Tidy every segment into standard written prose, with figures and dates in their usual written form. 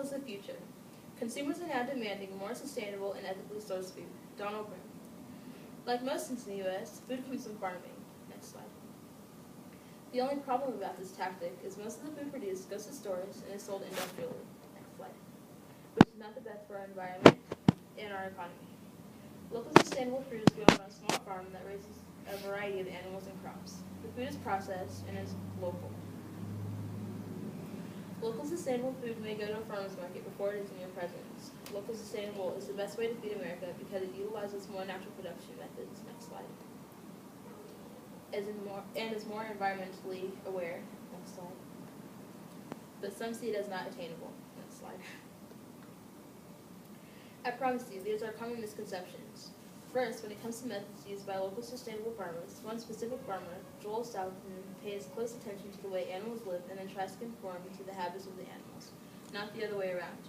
Sustainable is the future. Consumers are now demanding more sustainable and ethically sourced food. Donald Brown. Like most things in the U.S., food comes from farming. Next slide. The only problem about this tactic is most of the food produced goes to stores and is sold industrially. Next slide. Which is not the best for our environment and our economy. Local sustainable food is grown on a small farm that raises a variety of animals and crops. The food is processed and is local. Local sustainable food may go to a farmer's market before it is in your presence. Local sustainable is the best way to feed America because it utilizes more natural production methods. Next slide. Is more environmentally aware. Next slide. But some see it as not attainable. Next slide. I promise you, these are common misconceptions. First, when it comes to methods used by local sustainable farmers, one specific farmer, Joel Southman, pays close attention to the way animals live and then tries to conform to the habits of the animals, not the other way around.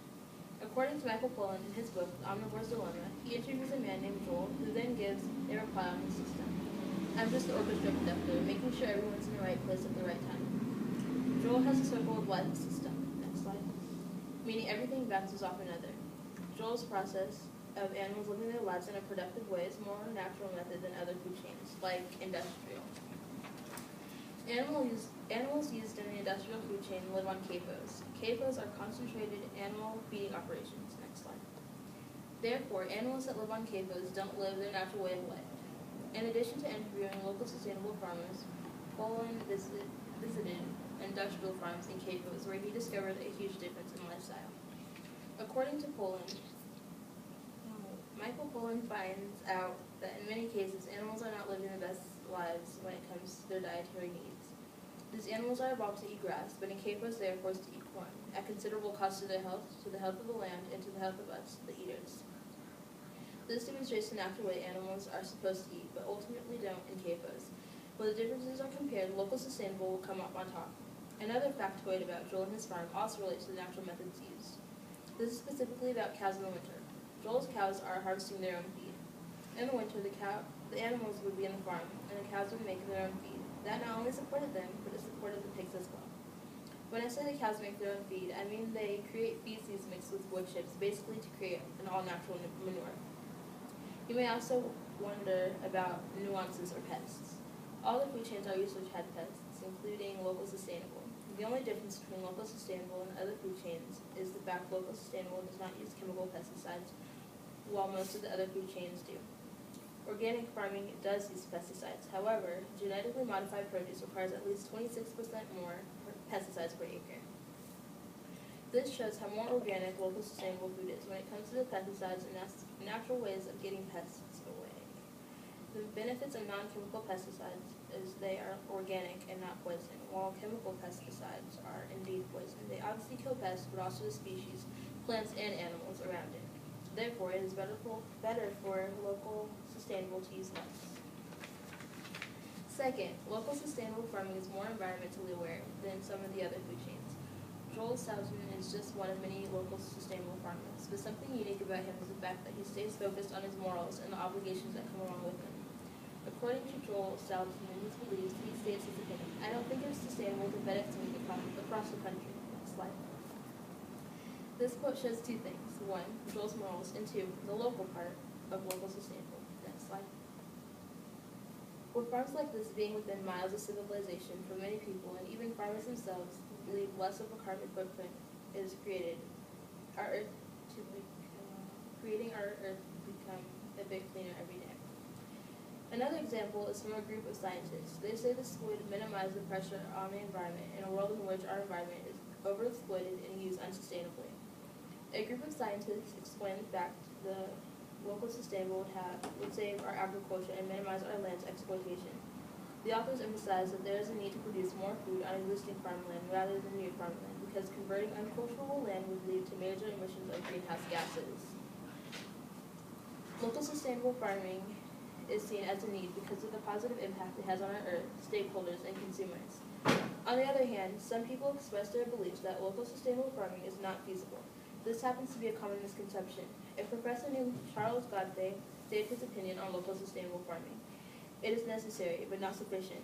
According to Michael Pollan in his book, The Omnivore's Dilemma, he interviews a man named Joel, who then gives a reply on the system. I'm just the orchestra conductor, making sure everyone's in the right place at the right time. Joel has a circle of life system, next slide, meaning everything bounces off another. Joel's process of animals living their lives in a productive way is more natural method than other food chains, like industrial. Animals used in the industrial food chain live on CAFOs. CAFOs are concentrated animal feeding operations. Next slide. Therefore, animals that live on CAFOs don't live their natural way of life. In addition to interviewing local sustainable farmers, Poland visited industrial farms in CAFOs where he discovered a huge difference in lifestyle. According to Poland, Michael Pollan finds out that in many cases, animals are not living the best lives when it comes to their dietary needs. These animals are evolved to eat grass, but in CAFOs they are forced to eat corn, at considerable cost to their health, to the health of the land, and to the health of us, the eaters. This demonstrates the natural way animals are supposed to eat, but ultimately don't in CAFOs. When the differences are compared, local sustainable will come up on top. Another factoid about Joel and his farm also relates to the natural methods used. This is specifically about cows in the winter. Joel's cows are harvesting their own feed. In the winter, the animals would be in the farm, and the cows would make their own feed. That not only supported them, but it supported the pigs as well. When I say the cows make their own feed, I mean they create feces mixed with wood chips, basically to create an all-natural manure. You may also wonder about nuances or pests. All the food chains are used to had pests, including local sustainable. The only difference between local sustainable and other food chains is the fact local sustainable does not use chemical pesticides, while most of the other food chains do. Organic farming does use pesticides. However, genetically modified produce requires at least 26% more pesticides per acre. This shows how more organic local sustainable food is when it comes to the pesticides and natural ways of getting pests away. The benefits of non-chemical pesticides is they are organic and not poison, while chemical pesticides are indeed poison. They obviously kill pests, but also the species, plants, and animals around it. Therefore, it is better for local sustainable to use less. Second, local sustainable farming is more environmentally aware than some of the other food chains. Joel Southman is just one of many local sustainable farmers, but something unique about him is the fact that he stays focused on his morals and the obligations that come along with him. According to Joel Southman, he believes, he states his opinion, I don't think it's sustainable to FedEx meat across the country. Next slide. This quote shows two things. One, Joel's morals, and two, the local part of local sustainable. Next slide. With farms like this being within miles of civilization for many people, and even farmers themselves believe less of a carbon footprint is creating our earth to become a bit cleaner every day. Another example is from a group of scientists. They say this would minimize the pressure on the environment in a world in which our environment is overexploited and used unsustainably. A group of scientists explained the fact the local sustainable would save our agriculture and minimize our land's exploitation. The authors emphasize that there is a need to produce more food on existing farmland rather than new farmland because converting uncultivable land would lead to major emissions of greenhouse gases. Local sustainable farming is seen as a need because of the positive impact it has on our earth, stakeholders, and consumers. On the other hand, some people express their beliefs that local sustainable farming is not feasible. This happens to be a common misconception. A professor named Charles Godfrey stated his opinion on local sustainable farming. It is necessary, but not sufficient.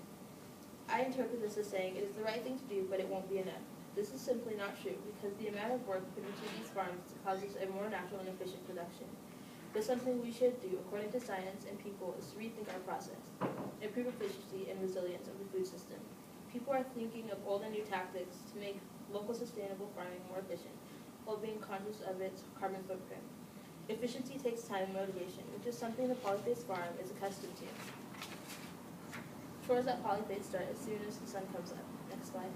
I interpret this as saying it is the right thing to do, but it won't be enough. This is simply not true because the amount of work put into these farms causes a more natural and efficient production. But something we should do, according to science and people, is to rethink our process, improve efficiency and resilience of the food system. People are thinking of old and new tactics to make local sustainable farming more efficient, while being conscious of its carbon footprint. Efficiency takes time and motivation, which is something the polyface farm is accustomed to. Chores at polyface start as soon as the sun comes up. Next slide.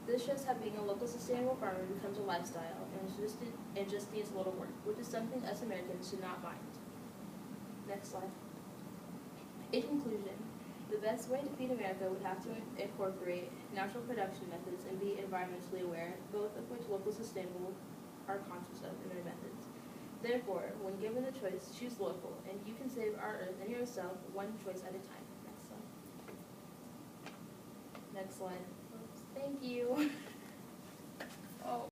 This shows how being a local sustainable farmer becomes a lifestyle and just needs little work, which is something us Americans should not mind. Next slide. In conclusion, the best way to feed America would have to incorporate natural production methods and be environmentally aware, both of which local sustainable are conscious of in their methods. Therefore, when given the choice, choose local, and you can save our earth and yourself one choice at a time. Next slide. Next slide. Thank you. Oh.